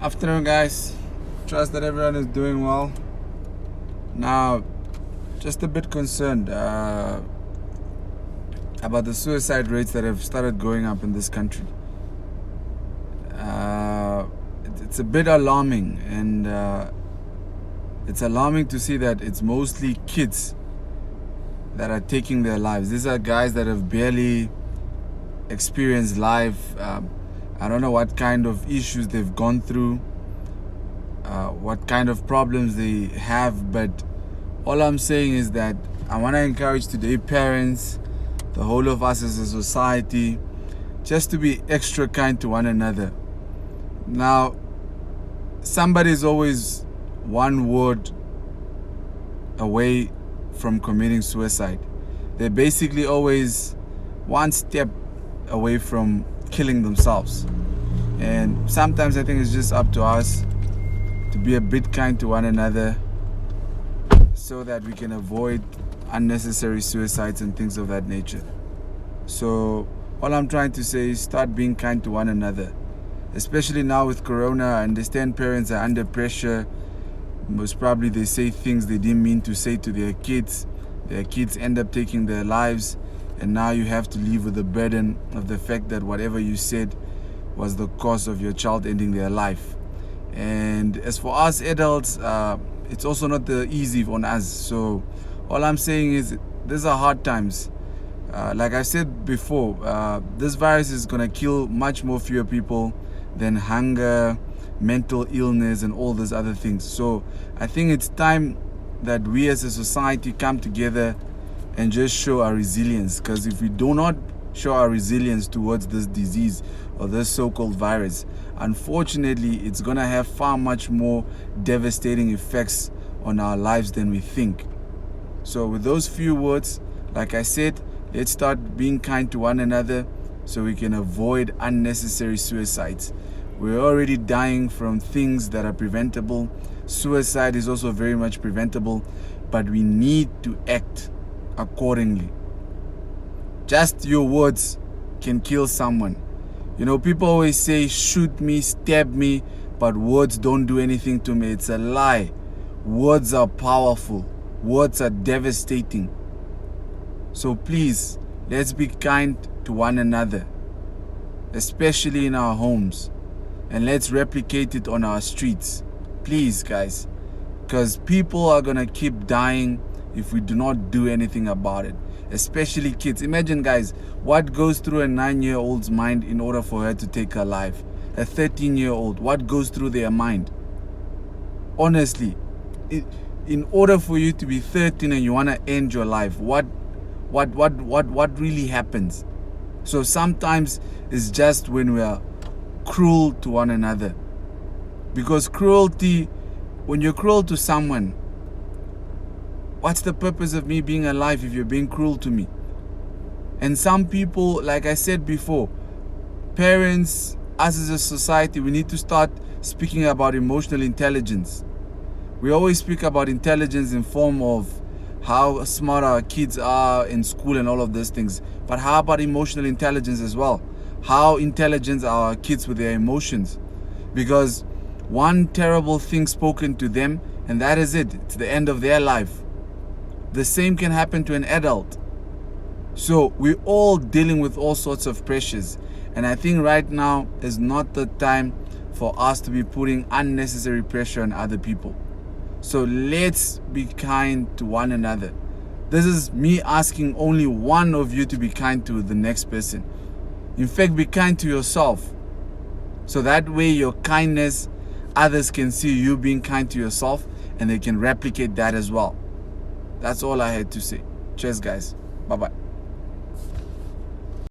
Afternoon, guys. Trust that everyone is doing well. Now, just a bit concerned about the suicide rates that have started going up in this country. It's a bit alarming, and it's alarming to see that it's mostly kids that are taking their lives. These are guys that have barely experienced life. I don't know what kind of issues they've gone through, what kind of problems they have, but all I'm saying is that I want to encourage today parents, the whole of us as a society, just to be extra kind to one another. Now, somebody is always one word away from committing suicide. They're basically always one step away from killing themselves. And sometimes I think it's just up to us to be a bit kind to one another so that we can avoid unnecessary suicides and things of that nature. So all I'm trying to say is start being kind to one another. Especially now with Corona, I understand parents are under pressure. Most probably they say things they didn't mean to say to their kids. Their kids end up taking their lives, and now you have to live with the burden of the fact that whatever you said was the cause of your child ending their life. And as for us adults, it's also not easy on us. So all I'm saying is these are hard times. Like I said before, this virus is going to kill much more fewer people than hunger, mental illness, and all these other things. So I think it's time that we as a society come together and just show our resilience. Because if we do not show our resilience towards this disease or this so-called virus, unfortunately, it's going to have far much more devastating effects on our lives than we think. So with those few words, like I said, let's start being kind to one another so we can avoid unnecessary suicides. We're already dying from things that are preventable. Suicide is also very much preventable, but we need to act accordingly. Just your words can kill someone. You know, people always say, shoot me, stab me, but words don't do anything to me. It's a lie. Words are powerful. Words are devastating. So please, let's be kind to one another, especially in our homes, and let's replicate it on our streets. Please, guys, because people are going to keep dying if we do not do anything about it, especially kids. Imagine, guys, what goes through a 9-year-old's mind in order for her to take her life. A 13-year-old, what goes through their mind? Honestly, in order for you to be 13 and you want to end your life, what really happens? So sometimes it's just when we are cruel to one another. Because cruelty, when you're cruel to someone, what's the purpose of me being alive if you're being cruel to me? And some people, like I said before, parents, us as a society, we need to start speaking about emotional intelligence. We always speak about intelligence in form of how smart our kids are in school and all of those things. But how about emotional intelligence as well? How intelligent are our kids with their emotions? Because one terrible thing spoken to them, and that is it. It's the end of their life. The same can happen to an adult. So we're all dealing with all sorts of pressures. And I think right now is not the time for us to be putting unnecessary pressure on other people. So let's be kind to one another. This is me asking only one of you to be kind to the next person. In fact, be kind to yourself. So that way your kindness, others can see you being kind to yourself and they can replicate that as well. That's all I had to say. Cheers, guys. Bye-bye.